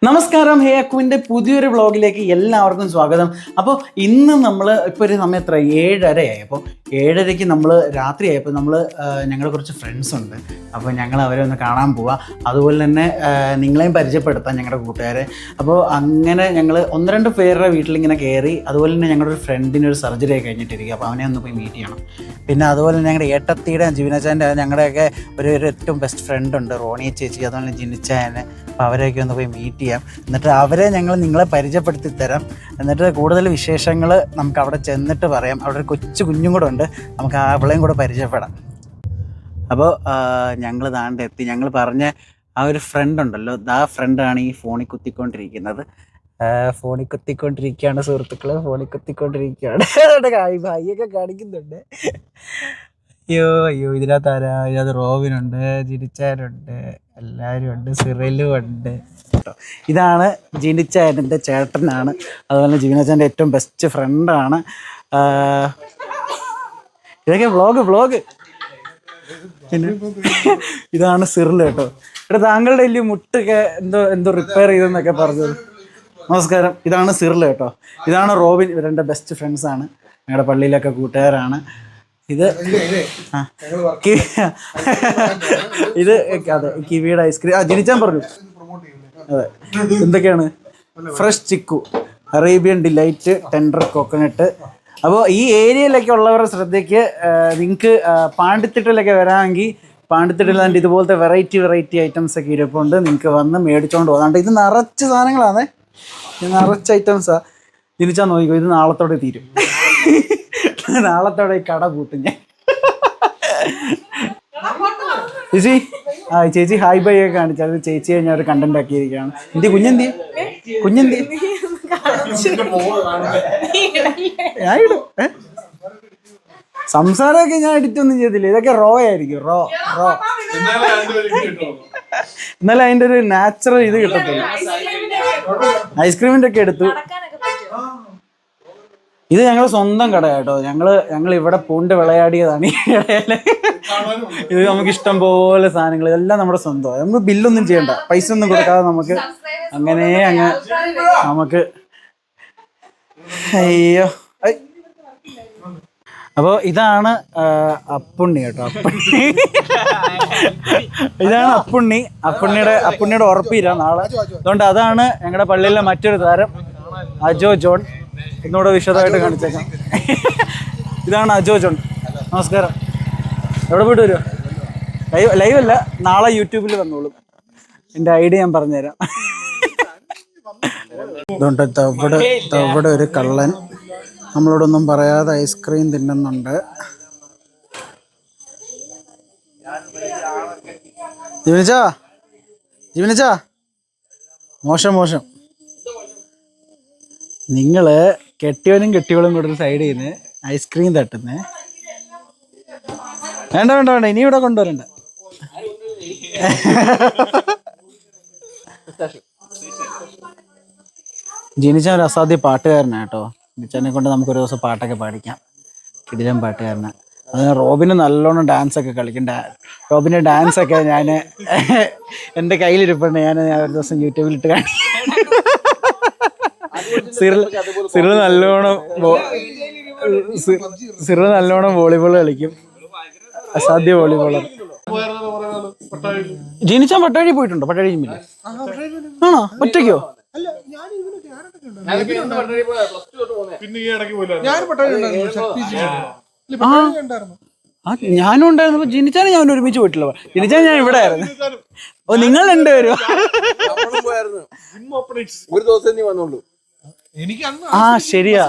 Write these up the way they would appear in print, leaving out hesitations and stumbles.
നമസ്കാരം, ഹേ അക്കുവിൻ്റെ പുതിയൊരു വ്ളോഗിലേക്ക് എല്ലാവർക്കും സ്വാഗതം. അപ്പോൾ ഇന്ന് നമ്മൾ ഇപ്പോൾ ഒരു സമയം എത്ര 7:30 അപ്പോൾ 7:30 നമ്മൾ രാത്രിയായപ്പോൾ ഞങ്ങൾ കുറച്ച് ഫ്രണ്ട്സ് ഉണ്ട്. അപ്പോൾ ഞങ്ങൾ അവരെ ഒന്ന് കാണാൻ പോവുക. അതുപോലെ തന്നെ നിങ്ങളെയും പരിചയപ്പെടുത്താം, ഞങ്ങളുടെ കൂട്ടുകാരെ. അപ്പോൾ അങ്ങനെ ഞങ്ങൾ 1-2 പേരുടെ വീട്ടിലിങ്ങനെ കയറി. അതുപോലെ തന്നെ ഞങ്ങളുടെ ഒരു ഫ്രണ്ടിന് ഒരു സർജറി ആയി കഴിഞ്ഞിട്ടിരിക്കുക. അപ്പോൾ അവനെ ഒന്ന് പോയി മീറ്റ് ചെയ്യണം. പിന്നെ അതുപോലെ തന്നെ ഞങ്ങളുടെ ഏട്ടത്തിയുടെ ജീവനച്ചാൻ്റെ ഞങ്ങളുടെയൊക്കെ ഒരു ഏറ്റവും ബെസ്റ്റ് ഫ്രണ്ട് ഉണ്ട്, റോണി ചേച്ചി. അതുപോലെ തന്നെ ജിനിച്ചായനെ. അപ്പോൾ അവരെയൊക്കെ ഒന്ന് പോയി മീറ്റ് ചെയ്യാം. എന്നിട്ട് അവരെ നിങ്ങളെ പരിചയപ്പെടുത്തി തരാം. എന്നിട്ട് കൂടുതൽ വിശേഷങ്ങൾ നമുക്ക് അവിടെ ചെന്നിട്ട് പറയാം. അവിടെ ഒരു കൊച്ചു കുഞ്ഞും കൂടെ ഉണ്ട്, നമുക്ക് അവളെയും കൂടെ പരിചയപ്പെടാം. അപ്പോൾ ഞങ്ങൾ താണ്ട് എത്തി. ഞങ്ങൾ പറഞ്ഞ ആ ഒരു ഫ്രണ്ട് ഉണ്ടല്ലോ, ആ ഫ്രണ്ടാണ് ഈ ഫോണിൽ കുത്തിക്കൊണ്ടിരിക്കുന്നത്. സുഹൃത്തുക്കളെ, ഫോണിൽ കുത്തിക്കൊണ്ടിരിക്കുകയാണ്. ഭായിയൊക്കെ കാണിക്കുന്നുണ്ട്. അയ്യോ ഇതിനകത്ത് ആരാ? ഇതിനകത്ത് റോബിനുണ്ട്, ജിനിച്ചാനുണ്ട്, എല്ലാവരും ഉണ്ട്, സിറിലും ഉണ്ട് കേട്ടോ. ഇതാണ് ജിനിച്ചായൻ്റെ ചേട്ടനാണ്. അതുപോലെ ജീവനച്ചാൻ്റെ ഏറ്റവും ബെസ്റ്റ് ഫ്രണ്ടാണ്. ഇതൊക്കെ വ്ളോഗ്. പിന്നെ ഇതാണ് സിറിൽ കേട്ടോ. ഇവിടെ താങ്കളുടെ വലിയ മുട്ടൊക്കെ എന്തോ റിപ്പയർ ചെയ്തെന്നൊക്കെ പറഞ്ഞത്. നമസ്കാരം, ഇതാണ് സിറിൽ കേട്ടോ. ഇതാണ് റോബിൻ. ഇവരെൻ്റെ ബെസ്റ്റ് ഫ്രണ്ട്സാണ്, ഞങ്ങളുടെ പള്ളിയിലൊക്കെ കൂട്ടുകാരാണ്. ഇത് അതെ, കിവിയുടെ ഐസ്ക്രീം. ജിനിച്ചാൻ പറഞ്ഞു. അതെ, എന്തൊക്കെയാണ്? Fresh chikoo, Arabian delight, tender coconut. അപ്പോൾ ഈ ഏരിയയിലൊക്കെ ഉള്ളവരുടെ ശ്രദ്ധയ്ക്ക്, നിങ്ങൾക്ക് പാണ്ടിത്തിട്ടിലൊക്കെ വരാമെങ്കിൽ പാണ്ടിത്തിട്ടിൽ തന്നെ ഇതുപോലത്തെ വെറൈറ്റി ഐറ്റംസ് ഒക്കെ ഇരിപ്പുണ്ട്. നിങ്ങൾക്ക് വന്ന് മേടിച്ചുകൊണ്ട് പോകാണ്ട്. ഇത് നിറച്ച് സാധനങ്ങളാണ്, നിറച്ച് ഐറ്റംസാണ്. ജിനിച്ചാൻ നോക്കിക്കോ, ഇത് നാളത്തോടെ തീരും. നാളത്തോടെ ഈ കട കൂട്ടും ഞാൻ. ചേച്ചി ഹായ് ബൈ ഒക്കെ കാണിച്ചാൽ ചേച്ചിയെ ഞാൻ ഒരു കണ്ടന്റ് ആക്കിയിരിക്കുകയാണ്. എന്റെ കുഞ്ഞെന്തി ഞാൻ ഇടും. സംസാരമൊക്കെ ഞാൻ എഡിറ്റൊന്നും ചെയ്തില്ല. ഇതൊക്കെ റോ ആയിരിക്കും, റോ. എന്നാലും അതിന്റെ ഒരു നാച്ചുറൽ ഇത് കിട്ടത്തില്ല. ഐസ്ക്രീമിന്റെ ഒക്കെ എടുത്തു. ഇത് ഞങ്ങൾ സ്വന്തം കട കേട്ടോ. ഞങ്ങൾ ഇവിടെ പൂണ്ട് വിളയാടിയതാണ് ഈ കടയില്. ഇത് നമുക്ക് ഇഷ്ടം പോലെ സാധനങ്ങൾ, ഇതെല്ലാം നമ്മുടെ സ്വന്തമാണ്. നമുക്ക് ബില്ലൊന്നും ചെയ്യണ്ട, പൈസ ഒന്നും കൊടുക്കാതെ നമുക്ക് അങ്ങനെ നമുക്ക്. അയ്യോ, അപ്പോൾ ഇതാണ് അപ്പുണ്ണി കേട്ടോ. ഇതാണ് അപ്പുണ്ണിയുടെ ഉറപ്പില്ല നാളെ. അതുകൊണ്ട് അതാണ് ഞങ്ങളുടെ പള്ളിയിലെ മറ്റൊരു താരം, അജോ ജോൺ. എന്നോട് വിശദമായിട്ട് കാണിച്ചേക്കാം. ഇതാണ് അജോ ജോൺ. നമസ്കാരം. എവിടെ പോയിട്ട് വരുമോ? ലൈവ് അല്ല, നാളെ യൂട്യൂബിൽ വന്നോളും. എൻ്റെ ഐഡിയ ഞാൻ പറഞ്ഞുതരാം. അതുകൊണ്ട് ഇവിടെ ഒരു കള്ളൻ നമ്മളോടൊന്നും പറയാതെ ഐസ്ക്രീം തിന്നുന്നുണ്ട്. ജീവനിച്ചാ മോശം. നിങ്ങൾ കെട്ടിയവനും കൂടെ ഒരു സൈഡിൽ നിന്ന് ഐസ്ക്രീം തട്ടുന്നേ. വേണ്ട, ഇനി ഇവിടെ കൊണ്ടുവരണ്ട. ജിനിച്ചാൻ ഒരു അസാധ്യ പാട്ടുകാരനാണ് കേട്ടോ. ജിനിച്ചാനെ കൊണ്ട് നമുക്കൊരു ദിവസം പാട്ടൊക്കെ പാടിക്കാം. കിടിലൻ പാട്ടുകാരനാണ്. അത് റോബിന് നല്ലോണം ഡാൻസൊക്കെ കളിക്കും. റോബിൻ്റെ ഡാൻസൊക്കെ ഞാൻ എൻ്റെ കയ്യിലിരിപ്പുണ്ട്. ഞാൻ ഒരു ദിവസം യൂട്യൂബിലിട്ട് കാണിക്കാം. സിറിൽ നല്ലോണം വോളിബോൾ കളിക്കും. അസാധ്യ വോളിബോളർ. ജിനിച്ചാൻ പട്ടാഴി പോയിട്ടുണ്ടോ? പട്ടാഴി ജിമ്മില് ആണോ? ഒറ്റയ്ക്കോ? ഞാനും ഉണ്ടായിരുന്നു. ജിനിച്ചാനെ ഞാൻ ഒരുമിച്ച് പോയിട്ടില്ല. ജിനിച്ചാൻ ഞാൻ ഇവിടെ ആയിരുന്നു. ഓ, നിങ്ങൾ രണ്ടുപേരും ഒരു ദിവസം നീ വന്നോളൂ. ശരിയാ.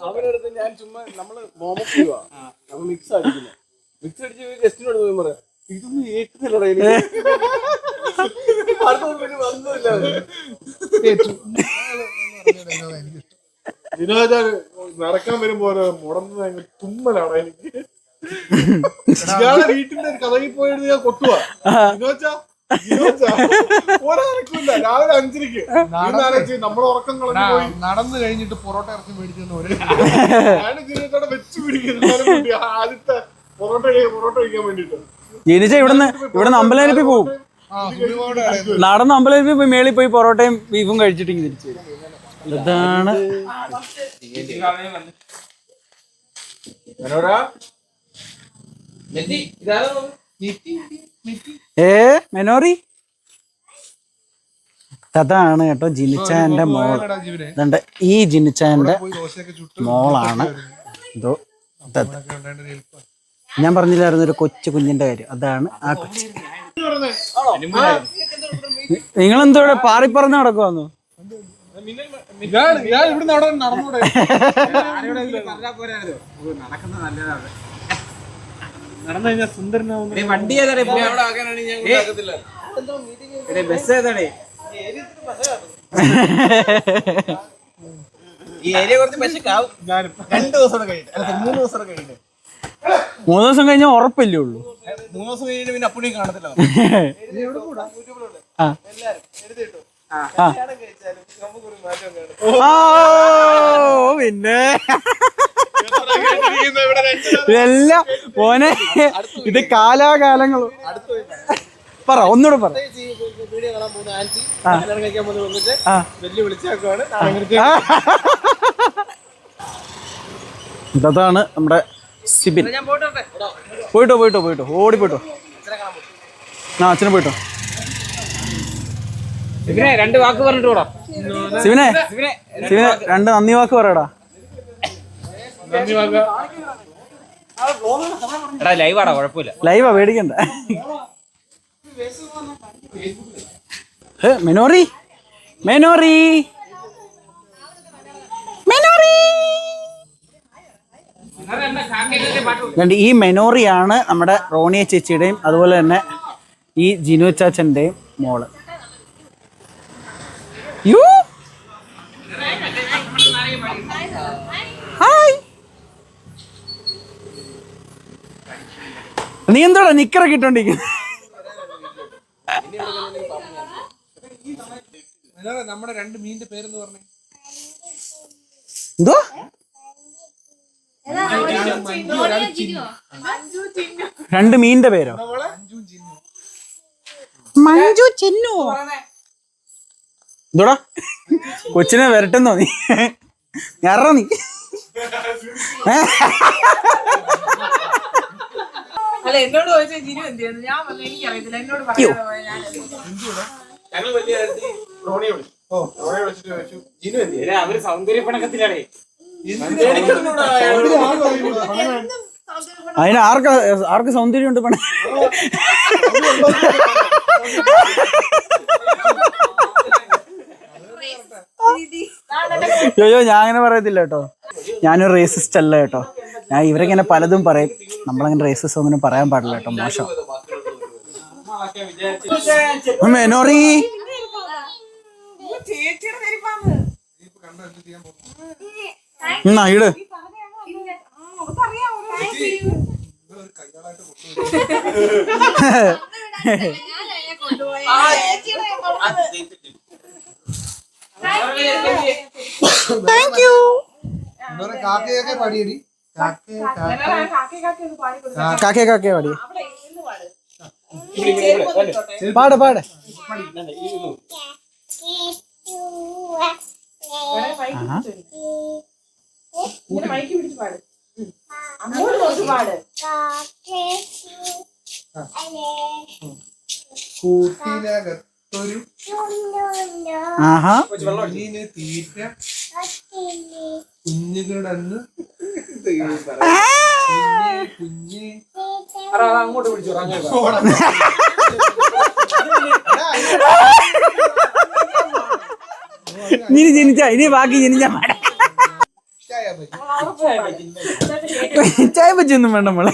അവനടുത്ത് ഞാൻ ചുമ്മാ നമ്മള് മിക്സ് അടിച്ച് ഗസ്റ്റിനോട് പോയി പറയാം, ഇതൊന്നും ഏറ്റുന്നില്ലടാ എനിക്ക്. നടക്കാൻ വരുമ്പോ മുടന്ന് തുമ്മലാണ് എനിക്ക്. വീട്ടിന്റെ കഥയിൽ പോയിട്ട് ഞാൻ കൊട്ടുവാ. രാവിലെ 5:00 നമ്മുടെ ഉറക്കം കളഞ്ഞു പോയി നടന്നു കഴിഞ്ഞിട്ട് പൊറോട്ട ഇറച്ചി മേടിച്ചോടെ വെച്ച് പിടിക്കുന്നു. ആദ്യത്തെ പൊറോട്ട കഴിക്കാൻ വേണ്ടിട്ട് ഇവിടുന്ന് അമ്പലവരപ്പി പോവും. നടന്ന് അമ്പലത്തിൽ പോയി മേളിൽ പോയി പൊറോട്ടയും ബീഫും കഴിച്ചിട്ട് ഇങ്ങനെ തിരിച്ചു വരും. ഇതാണ് മെനോറി. അതാണ് കേട്ടോ ജിനിച്ചാന്റെ മോൾ. ഇതുണ്ട് ഈ ജിനിച്ചാന്റെ മോളാണ് ഇതോ. ഞാൻ പറഞ്ഞില്ലായിരുന്നു ഒരു കൊച്ചു കുഞ്ഞിന്റെ കാര്യം. അതാണ് ആ കൊച്ചു. നിങ്ങളെന്തോ ഇവിടെ പാറിപ്പറന്ന് നടക്കുവാന്നു? നടന്നു കഴിഞ്ഞാൽ സുന്ദരനാവുന്ന വണ്ടി ഏതാടേ? ബസ് ഏതാടേ? ഈ ഏരിയ കുറച്ച് പശക്കാവും. 2 ദിവസം കഴിഞ്ഞിട്ട്, അല്ല 3 ദിവസം കഴിഞ്ഞിട്ട്. 3 ദിവസം കഴിഞ്ഞാൽ ഉറപ്പില്ലേ ഉള്ളൂ. 3 ദിവസം കഴിഞ്ഞിട്ട് പിന്നെ അപ്പുറം കാണത്തില്ല. പിന്നെ ഇതെല്ലാം മോനെ ഇത് കാലാകാലങ്ങൾ. പറ ഒന്നുകൂടെ പറ. വീഡിയോ കാണാൻ പോകുന്ന ആൻസി കല്യാണം കഴിക്കാൻ പോകുന്ന വന്നിട്ട് വലിയ വിളിച്ചാക്കുവാണ്. ഇതാണ് നമ്മുടെ സിബിൻ. പോയിട്ടോ ഓടി പോയിട്ടോ. ആ അച്ഛനെ പോയിട്ടോ. ഇവനെ 2 വാക്ക് പറഞ്ഞിട്ട് കൂടാ. സിബിനെ 2 നന്ദി വാക്ക് പറയടാ. എടാ ലൈവാടാ, കുഴപ്പമില്ല. ലൈവാ, പേടിക്കണ്ട. മെനോറി ഈ മെനോറിയാണ് നമ്മുടെ റോണിയ ചേച്ചിയുടെയും അതുപോലെ തന്നെ ഈ ജിനു ചാച്ചൻ്റെയും മോള്. You hi. നീ എന്തോടാ നിക്കറൊക്കെ ഇട്ടോണ്ടിരിക്കുന്നത്? നമ്മുടെ 2 മീനിന്റെ പേരെന്ന് പറഞ്ഞേ. എന്തോ? രണ്ട് മീനിന്റെ പേരോ? മഞ്ജു ചിന്നു. എന്തോടാ കൊച്ചിനെ വരട്ടെന്നോ നീ? ഞാറ നീ അല്ല എന്നോട് ചോദിച്ചാൽ ജിനു എന്ത് ചെയ്യുന്നു? ഞാൻ പറഞ്ഞു എനിക്കറിയത്തില്ല, എന്നോട് പറയാൻ ഞങ്ങൾ വലിയ റോണിയെ വിളിച്ചു. റോണിയെ വിളിച്ചിട്ട് ചോദിച്ചു ജിനു എന്ത് ചെയ്യും? അവര് സൗന്ദര്യപ്പണക്കത്തിലാണേ. അതിന് ആർക്ക് സൗന്ദര്യം ഉണ്ട് പണ? അയ്യോ ഞാൻ അങ്ങനെ പറയത്തില്ല കേട്ടോ. ഞാനൊരു റേസിസ്റ്റ് അല്ല കേട്ടോ. ഞാൻ ഇവരെങ്ങനെ പലതും പറയും. നമ്മളങ്ങനെ റേസിസ്റ്റ് ഒന്നും പറയാൻ പാടില്ല കേട്ടോ, മോശം. മെനോറി ഇട്. Thank you. കാക്കയൊക്കെ പാടിയടി. കാക്കേ കാക്കേ പാടി. പാട് പാട്. മൈക്ക് പിടിച്ച് പാട്. അങ്ങോട്ട് നോക്കി പാട്. കൂട്ടിനകത്തൊരു കുഞ്ഞിന് തീറ്റ കുഞ്ഞുകിടന്ന് കുഞ്ഞ് അങ്ങോട്ട് പിടിച്ചോ. ഇനി ജനിച്ച ഇനി ബാക്കി ജനിച്ച ചായ പച്ചൊന്നും വേണ്ട മോളെ.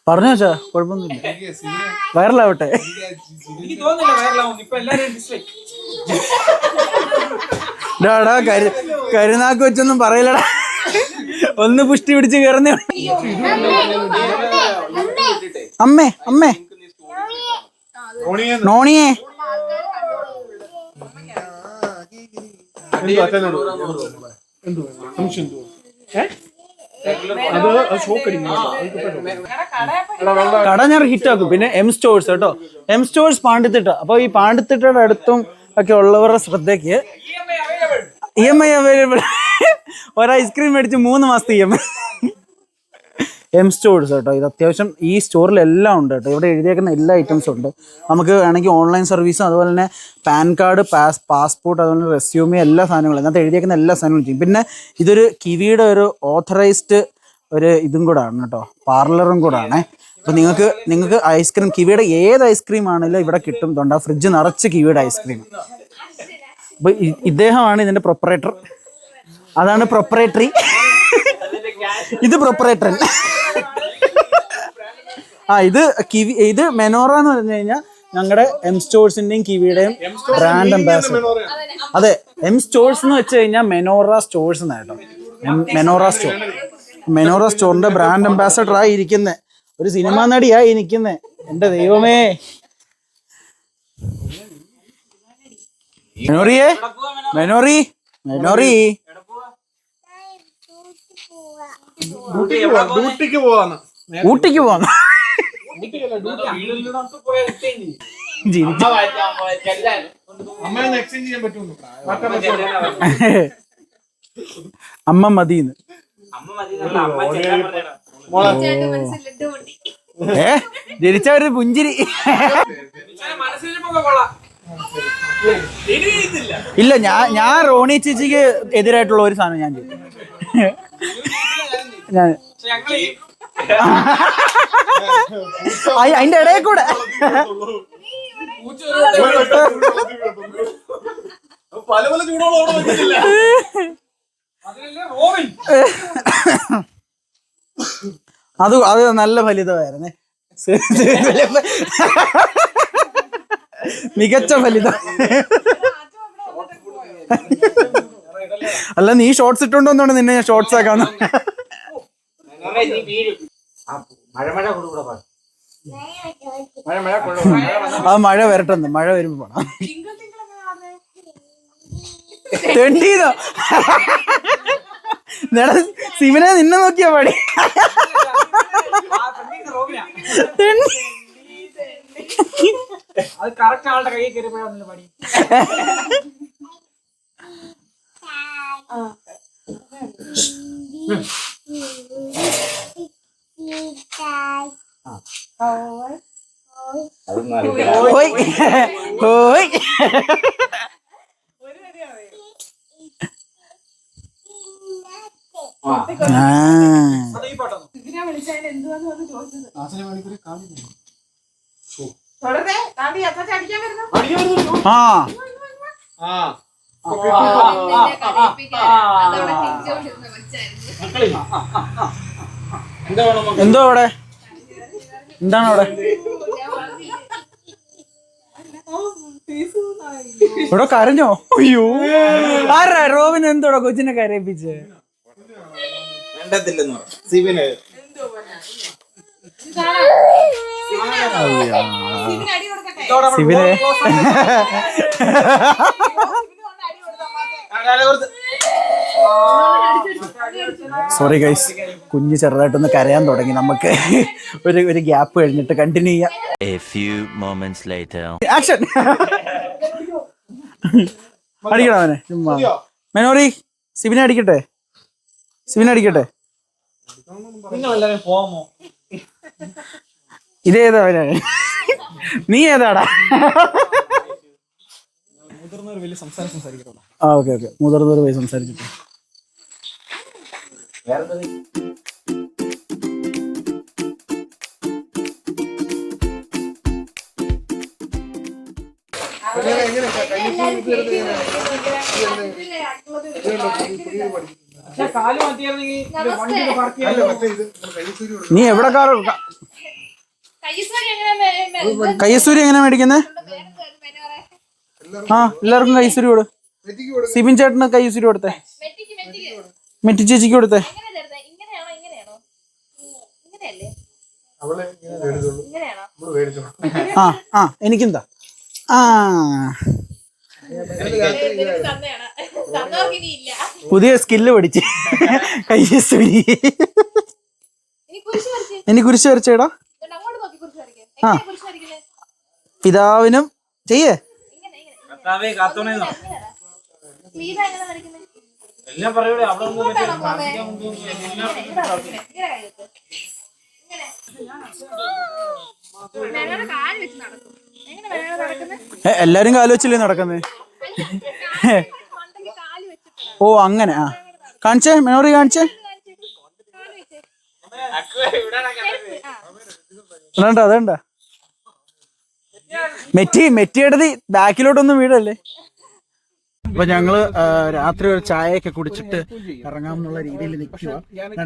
പറഞ്ഞോ ചാ, കുഴപ്പമൊന്നുമില്ല, വൈറലാവട്ടെ. ഡാടാ കരുനാക്ക് വെച്ചൊന്നും പറയില്ലടാ, ഒന്ന് പുഷ്ടി പിടിച്ച് കയറുന്നേ. അമ്മേ അമ്മേ നോണിയേ കട ഞാൻ ഹിറ്റ് ആക്കും. പിന്നെ എം സ്റ്റോഴ്സ് കേട്ടോ, എം സ്റ്റോഴ്സ് പാണ്ടിത്തിട്ട. അപ്പോൾ ഈ പാണ്ടിത്തിട്ടയുടെ അടുത്തും ഒക്കെ ഉള്ളവരുടെ ശ്രദ്ധയ്ക്ക് EMI അവൈലബിൾ. ഒരു ഐസ്ക്രീം മേടിച്ച് 3 മാസത്തെ EMI. എം സ്റ്റോഴ്സ് കേട്ടോ, ഇത് അത്യാവശ്യം ഈ സ്റ്റോറിലെല്ലാം ഉണ്ട് കേട്ടോ. ഇവിടെ എഴുതിയേക്കുന്ന എല്ലാ ഐറ്റംസും ഉണ്ട്. നമുക്ക് വേണമെങ്കിൽ ഓൺലൈൻ സർവീസും അതുപോലെ തന്നെ പാൻ കാർഡ്, പാസ്പോർട്ട്, അതുപോലെ തന്നെ റെസ്യൂമി, എല്ലാ സാധനങ്ങളും അതിനകത്ത് എഴുതിയേക്കുന്ന എല്ലാ സാധനങ്ങളും ചെയ്യും. പിന്നെ ഇതൊരു കിവിയുടെ ഒരു ഓഥറൈസ്ഡ് ഒരു ഇതും കൂടാണ് കേട്ടോ, പാർലറും കൂടാണ്. അപ്പോൾ നിങ്ങൾക്ക് ഐസ്ക്രീം, കിവിയുടെ ഏത് ഐസ്ക്രീം ആണെങ്കിലും ഇവിടെ കിട്ടും. തൊണ്ട ഫ്രിഡ്ജ് നിറച്ച് കിവിയുടെ ഐസ്ക്രീം. അപ്പോൾ ഇദ്ദേഹമാണ് ഇതിൻ്റെ പ്രൊപ്പറേറ്റർ. അതാണ് പ്രൊപ്പറേറ്ററി. ഇത് പ്രൊപ്പറേറ്റർ. ഇത് മെനോറ എന്ന് പറഞ്ഞു കഴിഞ്ഞാൽ ഞങ്ങളുടെ എം സ്റ്റോഴ്സിന്റെയും കിവിയുടെയും ബ്രാൻഡ് അംബാസഡർ. അതെ, എം സ്റ്റോഴ്സ് എന്ന് വെച്ച് കഴിഞ്ഞാൽ മെനോറ സ്റ്റോഴ്സ് എന്നാണ് കേട്ടോ. മെനോറ സ്റ്റോറിന്റെ ബ്രാൻഡ് അംബാസഡർ ആയി ഇരിക്കുന്നത് ഒരു സിനിമാ നടിയായി നിൽക്കുന്നത്. എന്റെ ദൈവമേ, മെനോറിയേ, മെനോറി, മെനോറി. ഡ്യൂട്ടിക്ക് പോവാന്ന്. ഊട്ടിക്ക് പോവാന്ന്. അമ്മ മതിന്ന്. ജനിച്ചവര് പുഞ്ചിരി. ഇല്ല, ഞാൻ റോണി ചേച്ചിക്ക് എതിരായിട്ടുള്ള ഒരു സാധനം ഞാൻ ചെയ്തു. ഞാൻ അതിന്റെ ഇടയിൽ കൂടെ പല പല ചൂടോളം അത് നല്ല ഫലിതമായിരുന്നേ. മികച്ച ഫലിതം. അല്ല, നീ ഷോർട്സ് ഇട്ടുണ്ടോന്നാണ് നിന്നെ ഞാൻ ഷോർട്സ് ആക്കാന്ന്. ആ മഴ വരട്ടെന്ന്, മഴ വരുമ്പോ പോണം. തെണ്ടീതോ സിവിനെ നിന്നെ നോക്കിയാ പാടി. അത് കറക്റ്റ് ആളുടെ കയ്യിൽ കയറിയപ്പോഴാണല്ലോ പണി. എന്തോ അവിടെ എന്താണ് അവിടെ ഇവിടെ കരഞ്ഞോ? അയ്യോ, ആരാ റോബിൻ എന്തോടാ കൊച്ചിനെ കരയിപ്പിച്ച്? സിബിനെ സോറി ഗൈസ്, കുഞ്ഞ് ചെറുതായിട്ടൊന്ന് കരയാൻ തുടങ്ങി. നമുക്ക് ഒരു ഗ്യാപ്പ് കഴിഞ്ഞിട്ട് കണ്ടിന്യൂ ചെയ്യാം. ആക്ഷൻ. അടിക്കണ അവനെ ചുമ്മാ. മെനോറി, സിബിനെ അടിക്കട്ടെ, സിബിനെ അടിക്കട്ടെ. ഇതേതാ അവനാണ്? നീ ഏതാടാ? മുതിർന്നവർ വലിയ സംസാരിക്കട്ടോ. ആ ഓക്കെ ഓക്കെ, മുതിർന്നവർ പോയി സംസാരിച്ചിട്ട്. നീ എവിടെ കയ്യസൂരി എങ്ങനെ മേടിക്കുന്നേ? ആ, എല്ലാവർക്കും കയ്യസൂരി കൊടു. സിബിൻ ചേട്ടന് കയ്യസൂരി കൊടുത്തേ, മെറ്റി ചേച്ചിക്ക് കൊടുത്തേ. ആ എനിക്കെന്താ? ആ, പുതിയ സ്കില്ല് പഠിച്ച് കയ്യസൂരി. ഇനി കുരിശ് വരച്ചേടാ. ആ പിതാവിനും ചെയ്യേ. എല്ലാം പറയൂടെ അവിടെ എല്ലാരും കാലുവെച്ചില്ലേ നടക്കുന്നേ? ഓ അങ്ങനെ. ആ കാണിച്ചേ, മെനോറി കാണിച്ചേ. അതണ്ട അതണ്ട മെറ്റിയെടുത്ത് ബാക്കിലോട്ടൊന്നും വീടല്ലേ. അപ്പൊ ഞങ്ങള് രാത്രി ഒരു ചായയൊക്കെ കുടിച്ചിട്ട് ഇറങ്ങാമെന്നുള്ള രീതിയിൽ നിൽക്കുക.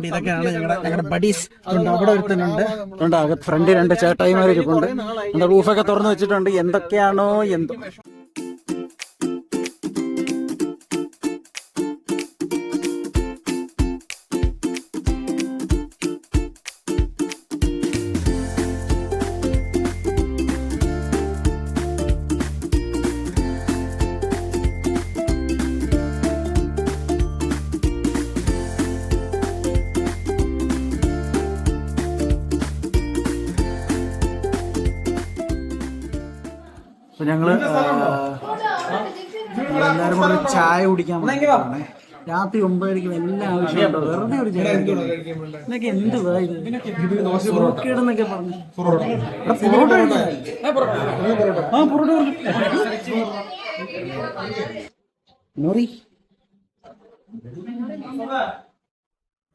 ഇതൊക്കെയാണ് ഞങ്ങളുടെ ബഡീസ്. അവിടെ ഒരുത്തനുണ്ട്, അതുകൊണ്ട് ഫ്രണ്ട് 2 ചേട്ടായിമാരിപ്പുണ്ട്. നമ്മുടെ റൂഫൊക്കെ തുറന്നു വെച്ചിട്ടുണ്ട്. എന്തൊക്കെയാണോ എന്തോ. അപ്പൊ ഞങ്ങള് എല്ലാവരും കൂടെ ചായ കുടിക്കാൻ വന്നതാണ്. രാത്രി 9:30 എല്ലാ ആവശ്യമുണ്ടോ? വെറുതെ ഒരു ചായ എന്നൊക്കെ എന്ത് പൊറോട്ടയെന്നൊക്കെ പറഞ്ഞു.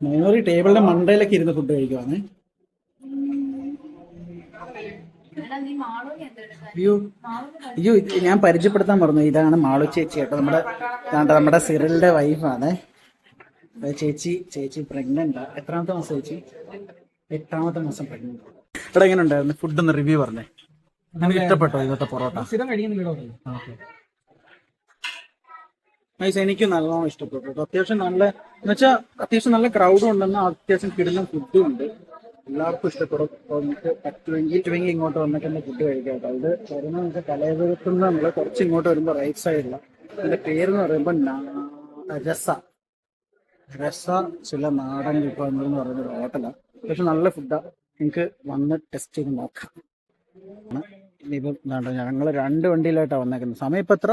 മെനോറി ടേബിളിന്റെ മണ്ടയിലൊക്കെ ഇരുന്ന് ഫുഡ് കഴിക്കുവാണ്. അയ്യോ അയ്യോ, ഞാൻ പരിചയപ്പെടുത്താൻ പറഞ്ഞു. ഇതാണ് മാളു ചേച്ചി കേട്ടോ. നമ്മുടെ സിറിലിന്റെ വൈഫാണ് ചേച്ചി. പ്രഗ്നന്റ്. എത്രാമത്തെ മാസം ചേച്ചി? 8ാമത്തെ മാസം പ്രഗ്നന്റ്. ഇവിടെ എങ്ങനെ ഉണ്ടായിരുന്നു ഫുഡ്? ഒന്ന് റിവ്യൂ പറഞ്ഞേ. എനിക്ക് ഇഷ്ടപ്പെട്ടോ ഇന്നത്തെ പൊറോട്ട? എനിക്ക് നല്ലോണം ഇഷ്ടപ്പെട്ടു. അത്യാവശ്യം നല്ല അത്യാവശ്യം നല്ല ക്രൗഡും ഉണ്ടെന്ന്, അത്യാവശ്യം കിടുന്ന ഫുഡും ഉണ്ട്. എല്ലാവർക്കും ഇഷ്ടപ്പെടും. അപ്പോൾ നമുക്ക് പറ്റുമെങ്കിൽ ഇങ്ങോട്ട് വന്നിട്ട് തന്നെ ഫുഡ് കഴിക്കാം കേട്ടോ. ഇത് വരുന്ന നമുക്ക് കലയപുരത്തു നിന്ന് നമ്മൾ കുറച്ച് ഇങ്ങോട്ട് വരുമ്പോൾ റൈറ്റ് സൈഡിലാണ്. ഇതിൻ്റെ പേരെന്ന് പറയുമ്പോൾ രസ ചില നാടൻ വിഭവങ്ങൾ എന്ന് പറയുന്നൊരു ഹോട്ടലാണ്. പക്ഷെ നല്ല ഫുഡാണ്. നിങ്ങൾക്ക് വന്ന് ടെസ്റ്റ് ചെയ്ത് നോക്കാം. ഇനിയിപ്പം ഞങ്ങൾ 2 വണ്ടിയിലായിട്ടാണ് വന്നേക്കുന്നത്. സമയം ഇപ്പം എത്ര?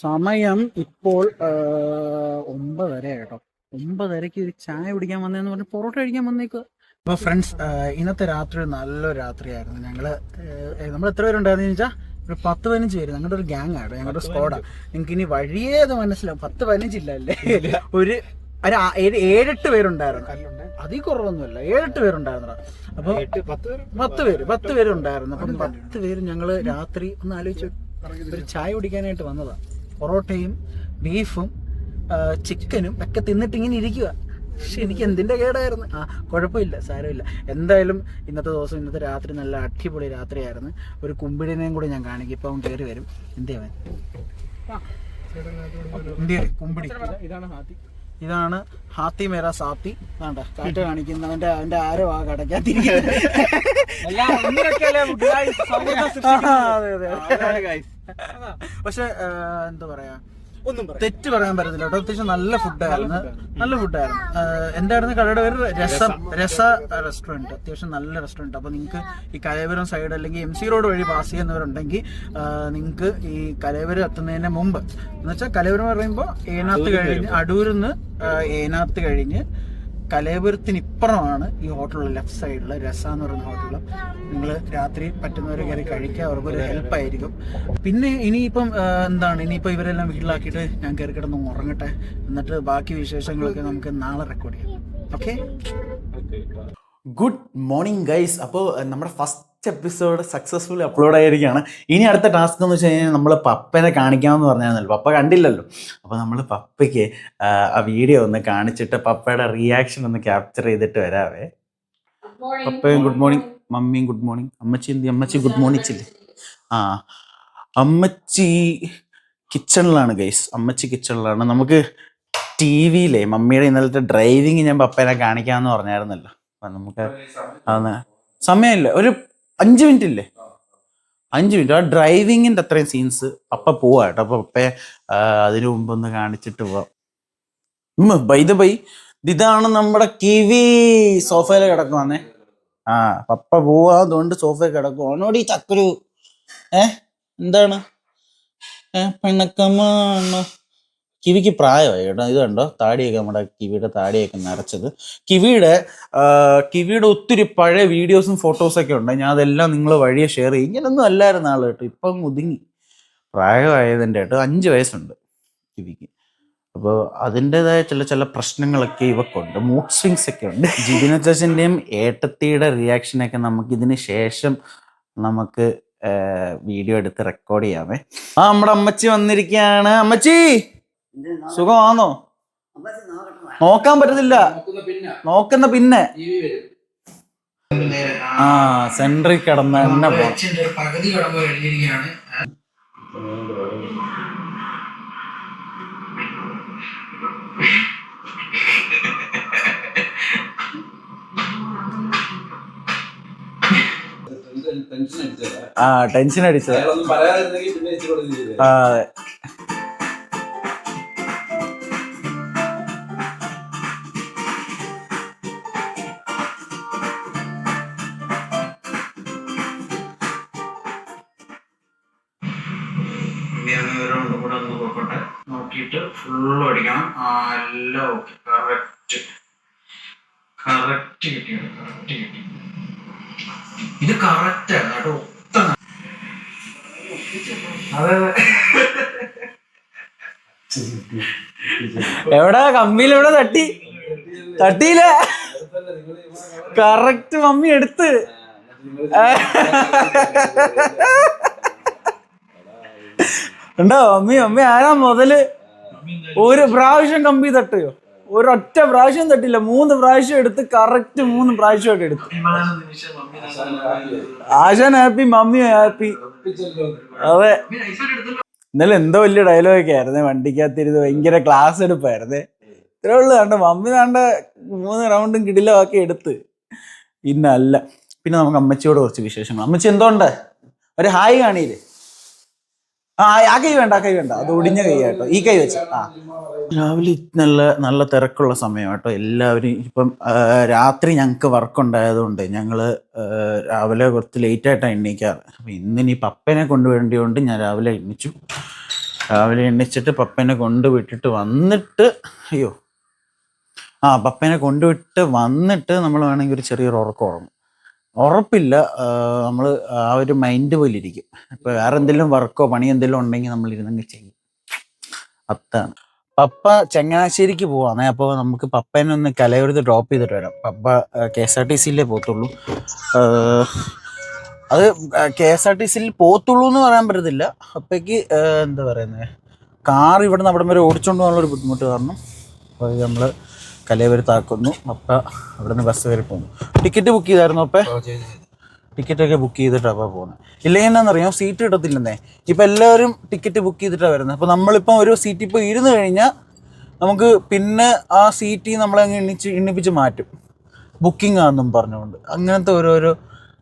സമയം ഇപ്പോൾ 9:30 കേട്ടോ. 9:30 ഒരു ചായ കുടിക്കാൻ വന്നതെന്ന് പറഞ്ഞ് പൊറോട്ട കഴിക്കാൻ വന്നേക്കുക. അപ്പോൾ ഫ്രണ്ട്സ്, ഇന്നത്തെ രാത്രി നല്ലൊരു രാത്രിയായിരുന്നു. നമ്മൾ എത്ര പേരുണ്ടായിരുന്നു വെച്ചാൽ ഒരു 10-15 പേര്. ഞങ്ങളുടെ ഒരു ഗ്യാങ് ആണ്, ഞങ്ങളുടെ സ്ക്വാഡാണ്. നിങ്ങൾക്ക് ഇനി വഴിയേത് മനസ്സിലാവും. 10-15 ഇല്ല അല്ലേ, ഒരു 7-8 പേരുണ്ടായിരുന്നു. അതിൽ കുറവൊന്നുമില്ല, 7-8 പേരുണ്ടായിരുന്നു. അപ്പോൾ 10 പേരുണ്ടായിരുന്നു. അപ്പം 10 പേര് ഞങ്ങൾ രാത്രി ഒന്ന് ആലോചിച്ച് ഒരു ചായ കുടിക്കാനായിട്ട് വന്നതാണ്. പൊറോട്ടയും ബീഫും ചിക്കനും ഒക്കെ തിന്നിട്ട് ഇങ്ങനെ ഇരിക്കുക. പക്ഷെ എനിക്ക് എന്തിൻ്റെ കേടായിരുന്നു. കുഴപ്പമില്ല, സാരമില്ല. എന്തായാലും ഇന്നത്തെ രാത്രി നല്ല അടിപൊളി രാത്രിയായിരുന്നു. ഒരു കുമ്പിടിനെയും കൂടി ഞാൻ കാണിക്കും. ഇപ്പം അവൻ കയറി വരും. എന്തേവൻ കുമ്പിടി. ഇതാണ് ഹാത്തി മേരാ സാത്തി. വേണ്ട കാറ്റ് കാണിക്കുന്നവന്റെ ആരോ ആ കടക്കാത്തിരിക്കുന്നത്. പക്ഷെ എന്താ പറയാ, തെറ്റ് പറയാൻ പറ്റത്തില്ല കേട്ടോ. അത്യാവശ്യം നല്ല ഫുഡായിരുന്നു. എന്തായിരുന്നു കടയുടെ പേര്? രസ റെസ്റ്റോറൻറ്റ്. അത്യാവശ്യം നല്ല റെസ്റ്റോറൻറ്റ്. അപ്പോൾ നിങ്ങൾക്ക് ഈ കലയപുരം സൈഡ് അല്ലെങ്കിൽ MC റോഡ് വഴി പാസ് ചെയ്യുന്നവരുണ്ടെങ്കിൽ നിങ്ങൾക്ക് ഈ കലയപുരം എത്തുന്നതിന് മുമ്പ് എന്ന് വെച്ചാൽ കലയപുരം പറയുമ്പോൾ ഏനാത്ത് കഴിഞ്ഞ് അടൂരിൽ നിന്ന് ഏനാത്ത് കഴിഞ്ഞ് കലയപുരത്തിന് ഇപ്പുറമാണ് ഈ ഹോട്ടലുള്ള ലെഫ്റ്റ് സൈഡിൽ രസ എന്ന് പറയുന്ന ഹോട്ടലിൽ. നിങ്ങൾ രാത്രി പറ്റുന്നവരെ കയറി കഴിക്കുക, അവർക്കൊരു ഹെൽപ്പായിരിക്കും. പിന്നെ ഇനിയിപ്പം ഇനിയിപ്പോൾ ഇവരെല്ലാം വീട്ടിലാക്കിയിട്ട് ഞാൻ കയറി കിടന്ന് ഉറങ്ങട്ടെ. എന്നിട്ട് ബാക്കി വിശേഷങ്ങളൊക്കെ നമുക്ക് നാളെ റെക്കോർഡ് ചെയ്യാം. Okay, good morning guys. അപ്പോൾ നമ്മുടെ ഫസ്റ്റ് എപ്പിസോഡ് സക്സസ്ഫുള്ളി അപ്ലോഡ് ആയിരിക്കുകയാണ്. ഇനി അടുത്ത ടാസ്ക് എന്ന് വെച്ച് കഴിഞ്ഞാൽ നമ്മൾ പപ്പനെ കാണിക്കാമെന്ന് പറഞ്ഞായിരുന്നല്ലോ. പപ്പ കണ്ടില്ലല്ലോ. അപ്പോൾ നമ്മൾ പപ്പയ്ക്ക് ആ വീഡിയോ ഒന്ന് കാണിച്ചിട്ട് പപ്പയുടെ റിയാക്ഷൻ ഒന്ന് ക്യാപ്ചർ ചെയ്തിട്ട് വരാവേ. പപ്പയും ഗുഡ് മോർണിംഗ്, മമ്മിയും ഗുഡ് മോർണിംഗ്. അമ്മച്ചി ഗുഡ് മോർണിംഗ് ഇല്ലേ? അമ്മച്ചി കിച്ചണിലാണ് ഗൈസ്. അമ്മച്ചി കിച്ചണിലാണ്. നമുക്ക് TV-യിലെ മമ്മിയുടെ ഇന്നലത്തെ ഡ്രൈവിങ് ഞാൻ പപ്പേനെ കാണിക്കാമെന്ന് പറഞ്ഞായിരുന്നല്ലോ. അപ്പം നമുക്ക് അതൊന്ന് സമയമില്ല, ഒരു 5 മിനിറ്റ് ഇല്ലേ? 5 മിനിറ്റ്. ആ ഡ്രൈവിങ്ങിൻ്റെ അത്രയും സീൻസ് പപ്പ പോവാ കേട്ടോ. അപ്പോൾ പപ്പയെ അതിനു മുമ്പ് ഒന്ന് കാണിച്ചിട്ട് പോവാം. ബൈ ഇതാണ് നമ്മുടെ കിവി സോഫയിൽ കിടക്കുവാന്നേ. ആ പപ്പ പോവാതുകൊണ്ട് സോഫയിൽ കിടക്കുവാണോടി ചക്കരു. എന്താണ് പിണക്കമാണോ? കിവിക്ക് പ്രായമായി കേട്ടോ. ഇത് കണ്ടോ താടിയൊക്കെ, നമ്മുടെ കിവിയുടെ താടിയൊക്കെ നരച്ചത്. കിവിയുടെ ഒത്തിരി പഴയ വീഡിയോസും ഫോട്ടോസൊക്കെ ഉണ്ട്. ഞാൻ അതെല്ലാം നിങ്ങൾ വഴിയെ ഷെയർ ചെയ്യും. ഇങ്ങനൊന്നും അല്ലായിരുന്നു ആൾ കേട്ടോ. ഇപ്പം ഒതുങ്ങി, പ്രായമായതിൻ്റെ കേട്ടോ. 5 വയസ്സുണ്ട് കിവിക്ക്. അപ്പോൾ അതിൻ്റെതായ ചില പ്രശ്നങ്ങളൊക്കെ ഇവക്കുണ്ട്, മൂഡ് സ്വിങ്സ് ഒക്കെ ഉണ്ട്. ജിബിൻ അച്ചാച്ചൻ്റെയും ഏട്ടത്തിയുടെ റിയാക്ഷനൊക്കെ നമുക്കിതിന് ശേഷം നമുക്ക് വീഡിയോ എടുത്ത് റെക്കോർഡ് ചെയ്യാമേ. നമ്മുടെ അമ്മച്ചി വന്നിരിക്കുകയാണ്. അമ്മച്ചി സുഖമാണോ? നോക്കാൻ പറ്റത്തില്ല, നോക്കുന്ന പിന്നെ. സെൻട്രിൽ കിടന്ന് എന്നെ പകുതി കിടമ്പ് കഴിഞ്ഞിരിക്കുകയാണ്. ടെൻഷൻ അടിച്ചത്. അതെ. നോക്കിയിട്ട് ഫുള്ള് അടിക്കണം. എല്ലാം ഓക്കെ, കറക്റ്റ് കിട്ടിയാണ്, കറക്റ്റ് കിട്ടി. ഇത് കറക്റ്റാണ് കേട്ടോ. അതെ എവിടെ കമ്പിയിൽ എവിടെ തട്ടിയില്ല. കറക്റ്റ് മമ്മി എടുത്ത്. ഉണ്ടോ മമ്മി ആരാ മുതല്? ഒരു പ്രാവശ്യം കമ്പി തട്ടുകയോ? ഒരൊറ്റ പ്രാവശ്യം തട്ടില്ല, 3 പ്രാവശ്യം എടുത്ത്, കറക്റ്റ് 3 പ്രാവശ്യമൊക്കെ എടുത്തു. ആശാൻ ഹാപ്പി, മമ്മി ഹാപ്പി. അതെ. ഇന്നലെ എന്തോ വലിയ ഡയലോഗൊക്കെ ആയിരുന്നേ, വണ്ടിക്കകത്തിരുന്ന് ഭയങ്കര ക്ലാസ് എടുപ്പായിരുന്നേ. ഇത്രേ ഉള്ളു. കണ്ട മമ്മി താണ്ട 3 റൗണ്ടും കിടിലമാക്കി എടുത്ത്. പിന്നല്ല. പിന്നെ നമുക്ക് അമ്മച്ചിയോട് കുറച്ച് വിശേഷങ്ങൾ. അമ്മച്ചി എന്തോണ്ട്? ഒരു ഹായ് കാണിയില്ലേ? ആ കൈ വേണ്ട, അത് ഒടിഞ്ഞ കൈ കേട്ടോ. ഈ കൈ വെച്ച്. രാവിലെ നല്ല തിരക്കുള്ള സമയം കേട്ടോ. എല്ലാവരും ഇപ്പം രാത്രി ഞങ്ങൾക്ക് വർക്ക് ഉണ്ടായതുകൊണ്ട് ഞങ്ങൾ രാവിലെ കുറച്ച് ലേറ്റായിട്ടാണ് എണ്ണീക്കാറ്. അപ്പം ഇന്നിനി പപ്പേനെ കൊണ്ടുവേണ്ടിയോണ്ട് ഞാൻ രാവിലെ എണ്ണിച്ചിട്ട് പപ്പേനെ കൊണ്ടുവിട്ടിട്ട് വന്നിട്ട് പപ്പേനെ കൊണ്ടുവിട്ട് വന്നിട്ട് നമ്മൾ വേണമെങ്കിൽ ഒരു ചെറിയൊരു ഉറക്കം ഉറപ്പില്ല. നമ്മൾ ആ ഒരു മൈൻഡ് പോലെ ഇരിക്കും. ഇപ്പോൾ വേറെ എന്തെങ്കിലും വർക്കോ പണി എന്തെങ്കിലും ഉണ്ടെങ്കിൽ നമ്മൾ ഇരുന്നങ്ങ് ചെയ്യും. അതാണ്. പപ്പ ചങ്ങനാശ്ശേരിക്ക് പോവാന്നേ. അപ്പോൾ നമുക്ക് പപ്പേനെ ഒന്ന് കലയൂരത്ത് ഡ്രോപ്പ് ചെയ്തിട്ട് വരാം. പപ്പ KSRTCയിലേ പോകത്തുള്ളൂ. അത് KSRTCയിൽ പോകത്തുള്ളൂ എന്ന് പറയാൻ പറ്റത്തില്ല. അപ്പോഴേക്ക് എന്താ പറയുന്നത്, കാർ ഇവിടെ നിന്ന് അവിടെ വരെ ഓടിച്ചുകൊണ്ട് പോകാനുള്ളൊരു ബുദ്ധിമുട്ട് കാരണം അപ്പോൾ നമ്മൾ കലയൂരത്താക്കുന്നു. പപ്പ അവിടെ നിന്ന് ബസ് കയറി പോകുന്നു. ടിക്കറ്റ് ബുക്ക് ചെയ്തായിരുന്നു അപ്പേ? ടിക്കറ്റൊക്കെ ബുക്ക് ചെയ്തിട്ടാണ് അപ്പോൾ പോകുന്നത്. ഇല്ലെങ്കിൽ എന്നാണെന്നറിയാം, സീറ്റ് കിട്ടത്തില്ലെന്നേ. ഇപ്പം എല്ലാവരും ടിക്കറ്റ് ബുക്ക് ചെയ്തിട്ടാണ് വരുന്നത്. അപ്പോൾ നമ്മളിപ്പം ഒരു സീറ്റ് ഇപ്പോൾ ഇരുന്ന് കഴിഞ്ഞാൽ നമുക്ക് പിന്നെ ആ സീറ്റ് നമ്മളങ്ങ് എണ്ണിപ്പിച്ച് മാറ്റും, ബുക്കിംഗ് ആണെന്നും പറഞ്ഞുകൊണ്ട്. അങ്ങനത്തെ ഓരോരോ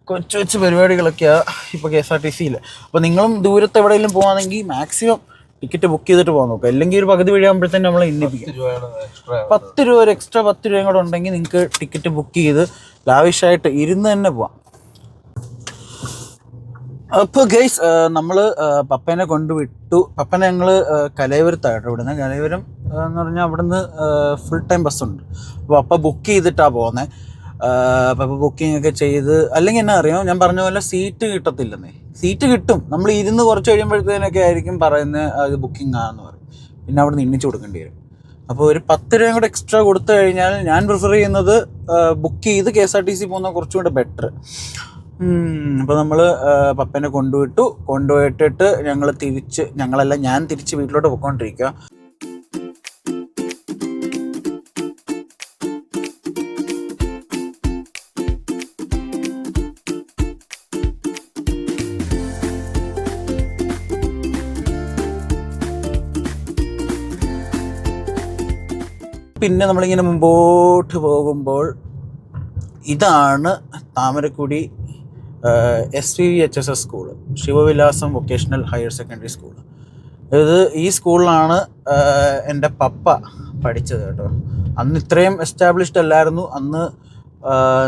കൊച്ചു പരിപാടികളൊക്കെയാണ് ഇപ്പോൾ KSRTCയിൽ. അപ്പോൾ നിങ്ങളും ദൂരത്ത് എവിടെയെങ്കിലും പോകുകയാണെങ്കിൽ മാക്സിമം ടിക്കറ്റ് ബുക്ക് ചെയ്തിട്ട് പോകാൻ നോക്കുക. അല്ലെങ്കിൽ ഒരു പകുതി വഴിയാകുമ്പോഴത്തേനും നമ്മളെ എണ്ണിപ്പിക്കും. 10 രൂപ, ഒരു എക്സ്ട്രാ 10 രൂപയും കൂടെ ഉണ്ടെങ്കിൽ നിങ്ങൾക്ക് ടിക്കറ്റ് ബുക്ക് ചെയ്ത് ലാവിഷായിട്ട് ഇരുന്ന് തന്നെ പോവാം. അപ്പോൾ ഗൈസ്, നമ്മൾ പപ്പേനെ കൊണ്ടുവിട്ടു. പപ്പനെ ഞങ്ങൾ കലയൂരത്തായിട്ട് ഇവിടുന്ന്. കലയൂരം എന്ന് പറഞ്ഞാൽ അവിടുന്ന് ഫുൾ ടൈം ബസ്സുണ്ട്. അപ്പോൾ പപ്പ ബുക്ക് ചെയ്തിട്ടാണ് പോകുന്നത്. പപ്പ ബുക്കിംഗ് ഒക്കെ ചെയ്ത്, അല്ലെങ്കിൽ എന്നാ അറിയാം, ഞാൻ പറഞ്ഞ പോലെ സീറ്റ് കിട്ടത്തില്ലെന്നേ. സീറ്റ് കിട്ടും, നമ്മൾ ഇരുന്ന് കുറച്ച് കഴിയുമ്പോഴത്തേനൊക്കെ ആയിരിക്കും പറയുന്നത് അത് ബുക്കിംഗ് ആണെന്ന് പറയും. പിന്നെ അവിടെ നിന്ന് എണ്ണിച്ച് കൊടുക്കേണ്ടി വരും. അപ്പോൾ ഒരു 10 രൂപയും കൂടെ എക്സ്ട്രാ കൊടുത്തു കഴിഞ്ഞാൽ ഞാൻ പ്രിഫർ ചെയ്യുന്നത് ബുക്ക് ചെയ്ത് KSRTC പോകുന്ന കുറച്ചും കൂടെ ബെറ്റർ. അപ്പോൾ നമ്മൾ പപ്പേനെ കൊണ്ടുപോയിട്ടിട്ട് ഞാൻ തിരിച്ച് വീട്ടിലോട്ട് പോയിക്കൊണ്ടിരിക്കുക. പിന്നെ നമ്മളിങ്ങനെ മുമ്പോട്ട് പോകുമ്പോൾ ഇതാണ് Thamarakudy SVVHSS school, Sivavilasam vocational higher secondary school. ഇത് ഈ സ്കൂളിലാണ് എൻ്റെ പപ്പ പഠിച്ചത് കേട്ടോ. അന്ന് ഇത്രയും എസ്റ്റാബ്ലിഷ്ഡ് അല്ലായിരുന്നു. അന്ന്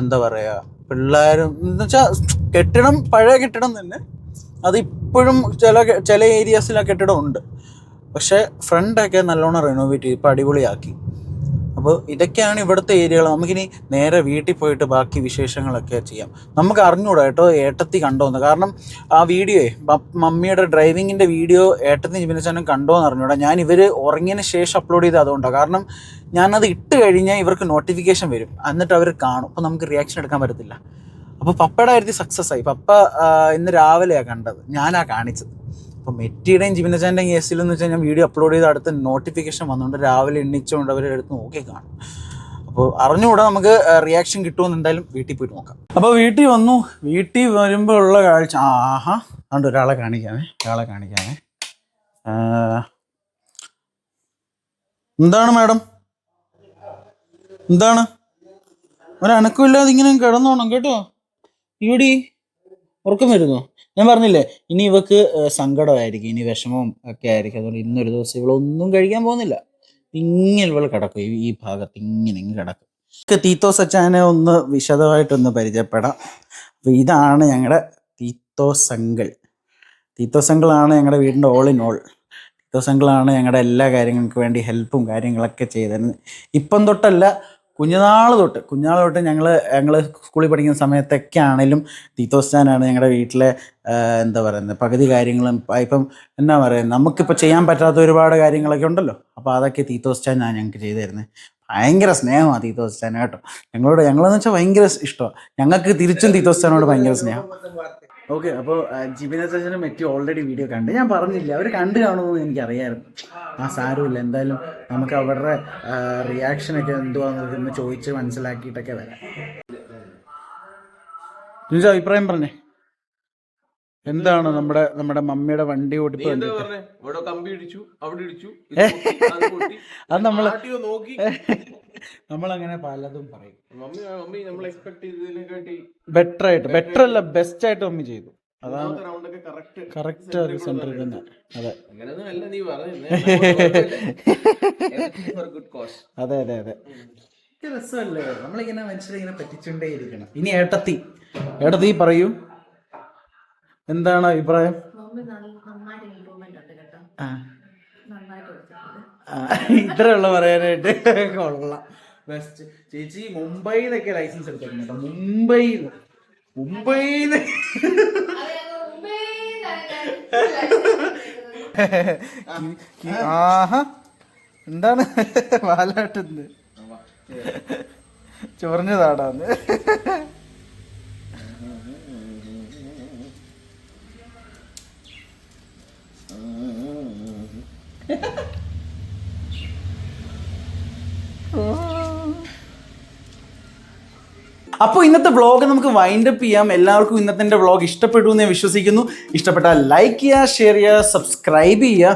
എന്താ പറയുക, പിള്ളേരും എന്ന് വെച്ചാൽ കെട്ടിടം പഴയ കെട്ടിടം തന്നെ, അതിപ്പോഴും ചില ഏരിയാസിൽ ആ കെട്ടിടം ഉണ്ട്. പക്ഷേ ഫ്രണ്ടൊക്കെ നല്ലോണം റിനോവേറ്റ് ചെയ്ത് ഇപ്പോൾ അടിപൊളിയാക്കി. അപ്പോൾ ഇതൊക്കെയാണ് ഇവിടുത്തെ ഏരിയകൾ. നമുക്കിനി നേരെ വീട്ടിൽ പോയിട്ട് ബാക്കി വിശേഷങ്ങളൊക്കെ ചെയ്യാം. നമുക്ക് അറിഞ്ഞൂടാ കേട്ടോ ഏട്ടത്തി കണ്ടോന്ന്. കാരണം ആ വീഡിയോയെ മമ്മിയുടെ ഡ്രൈവിങ്ങിൻ്റെ വീഡിയോ ഏട്ടത്തി ജിബിനച്ചാനും കണ്ടോന്ന് അറിഞ്ഞൂടാ. ഞാൻ ഇവർ ഉറങ്ങിയതിന് ശേഷം അപ്ലോഡ് ചെയ്ത് അതുകൊണ്ടാണ്. കാരണം ഞാനത് ഇട്ട് കഴിഞ്ഞാൽ ഇവർക്ക് നോട്ടിഫിക്കേഷൻ വരും, എന്നിട്ട് അവർ കാണും. അപ്പോൾ നമുക്ക് റിയാക്ഷൻ എടുക്കാൻ പറ്റത്തില്ല. അപ്പോൾ പപ്പയുടെ കാര്യത്തിൽ സക്സസ് ആയി. പപ്പ ഇന്ന് രാവിലെയാണ് കണ്ടത്, ഞാനാ കാണിച്ചത്. അപ്പോൾ മെറ്റിയുടെയും ജിബിനച്ചാൻ്റെയും കേസിലെന്ന് വെച്ചാൽ ഞാൻ വീഡിയോ അപ്ലോഡ് ചെയ്ത് അടുത്ത് നോട്ടിഫിക്കേഷൻ വന്നുകൊണ്ട് രാവിലെ എണ്ണിച്ചുകൊണ്ട് അവരെ എടുത്ത് നോക്കി കാണും. അപ്പോൾ അറിഞ്ഞുകൂടാ, നമുക്ക് റിയാക്ഷൻ കിട്ടുമെന്ന് എന്തായാലും വീട്ടിൽ പോയിട്ട് നോക്കാം. അപ്പോൾ വീട്ടിൽ വന്നു. വീട്ടിൽ വരുമ്പോൾ ഉള്ള കാഴ്ച ആഹാ, അതുകൊണ്ട് ഒരാളെ കാണിക്കാമേ. എന്താണ് മാഡം, എന്താണ് ഒരനക്കമില്ലാതെ ഇങ്ങനെ കിടന്നോണം കേട്ടോ. ഇവിടെ ഉറക്കം വരുന്നു. ഞാൻ പറഞ്ഞില്ലേ, ഇനി ഇവക്ക് സങ്കടമായിരിക്കും, ഇനി വിഷമവും ഒക്കെ ആയിരിക്കും. അതുകൊണ്ട് ഇന്നൊരു ദിവസം ഇവളൊന്നും കഴിക്കാൻ പോകുന്നില്ല. ഇങ്ങനെ ഇവൾ കിടക്കും, ഈ ഭാഗത്ത് ഇങ്ങനെ കിടക്കും. തീത്തോസ് അച്ചാനെ ഒന്ന് വിശദമായിട്ടൊന്ന് പരിചയപ്പെടാം. അപ്പോൾ ഇതാണ് ഞങ്ങളുടെ തീത്തോസ് അങ്കിൾ. തീത്തോസ് അങ്കിളാണ് ഞങ്ങളുടെ വീടിൻ്റെ ഓൾ ഇൻ ഓൾ. തീത്തോസ് അങ്കിളാണ് ഞങ്ങളുടെ എല്ലാ കാര്യങ്ങൾക്ക് വേണ്ടി ഹെൽപ്പും കാര്യങ്ങളൊക്കെ ചെയ്തിരുന്നത്. ഇപ്പം തൊട്ടല്ല, കുഞ്ഞുനാൾ തൊട്ട് ഞങ്ങൾ സ്കൂളിൽ പഠിക്കുന്ന സമയത്തൊക്കെ ആണെങ്കിലും തീത്തോസ് ചാനാണ് ഞങ്ങളുടെ വീട്ടിലെ എന്താ പറയുന്നത് പകുതി കാര്യങ്ങളും. ഇപ്പം എന്നാ പറയുന്നത്, നമുക്കിപ്പോൾ ചെയ്യാൻ പറ്റാത്ത ഒരുപാട് കാര്യങ്ങളൊക്കെ ഉണ്ടല്ലോ. അപ്പോൾ അതൊക്കെ തീത്തോസ് ചാനാണ് ഞങ്ങൾക്ക് ചെയ്തു തരുന്നത്. ഭയങ്കര സ്നേഹമാണ് തീത്തോസ് ചാൻ കേട്ടോ. ഞങ്ങളെന്ന് വെച്ചാൽ ഭയങ്കര ഇഷ്ടമാണ്. ഞങ്ങൾക്ക് തിരിച്ചും തീത്തോസ് ചാനോട് ഭയങ്കര സ്നേഹം. ഓക്കെ, അപ്പോൾ ജിബിനച്ചാനും മെറ്റി ഓൾറെഡി വീഡിയോ കണ്ട്. ഞാൻ പറഞ്ഞില്ല, അവർ കണ്ടു കാണുമെന്ന് എനിക്കറിയാമായിരുന്നു. സാരമില്ല, എന്തായാലും നമുക്ക് അവരുടെ റിയാക്ഷനൊക്കെ എന്തുവാന്ന് ചോദിച്ച് മനസ്സിലാക്കിയിട്ടൊക്കെ വരാം. ജിൻസ അഭിപ്രായം പറഞ്ഞേ, എന്താണ് നമ്മുടെ മമ്മിയുടെ വണ്ടി ഓടിപ്പ്? അത് നമ്മളങ്ങനെ പലതും പറയും. ബെറ്റർ അല്ല, ബെസ്റ്റ് ആയിട്ട് മമ്മി ചെയ്തു. അതാണ് കറക്റ്റ് സെന്ററിൽ തന്നെ. അതെ അതെ അതെ അതെ, രസമല്ലേ നമ്മളിങ്ങനെ മനുഷ്യരിങ്ങനെ പറ്റിച്ചുകൊണ്ടേ ഇരിക്കണം. ഇനി ഏട്ടത്തി പറയൂ, എന്താണ് അഭിപ്രായം? ഇത്രയുള്ള പറയാനായിട്ട് കൊള്ളാം. ബെസ്റ്റ് ചേച്ചി. മുംബൈന്നൊക്കെ ലൈസൻസ് എടുത്തിട്ടുണ്ട് കേട്ടോ. മുംബൈന്ന് ആഹാ, എന്താണ് വാലാട്ടെന്ന് ചൊറിഞ്ഞതാടാന്ന്. അപ്പോൾ ഇന്നത്തെ വ്ളോഗ് നമുക്ക് വൈൻഡപ്പ് ചെയ്യാം. എല്ലാവർക്കും ഇന്നത്തെ വ്ളോഗ് ഇഷ്ടപ്പെട്ടു എന്ന് ഞാൻ വിശ്വസിക്കുന്നു. ഇഷ്ടപ്പെട്ടാൽ ലൈക്ക് ചെയ്യുക, ഷെയർ ചെയ്യുക, സബ്സ്ക്രൈബ് ചെയ്യുക.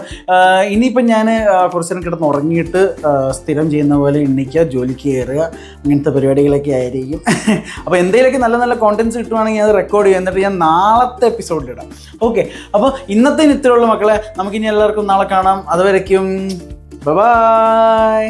ഇനിയിപ്പം ഞാൻ കുറച്ച് നേരം കിടന്ന് ഉറങ്ങിയിട്ട് സ്ഥിരം ചെയ്യുന്ന പോലെ എണ്ണിക്കുക, ജോലിക്ക് കയറുക, അങ്ങനത്തെ പരിപാടികളൊക്കെ ആയിരിക്കും. അപ്പോൾ എന്തെങ്കിലുമൊക്കെ നല്ല നല്ല കോണ്ടൻറ്റ്സ് കിട്ടുവാണെങ്കിൽ അത് റെക്കോർഡ് ചെയ്യുക, എന്നിട്ട് ഞാൻ നാളത്തെ എപ്പിസോഡിലിടാം. ഓക്കെ, അപ്പോൾ ഇന്നത്തെ ഇത്രയുള്ള മക്കളെ, നമുക്കിനി എല്ലാവർക്കും നാളെ കാണാം. അതുവരയ്ക്കും ബൈ.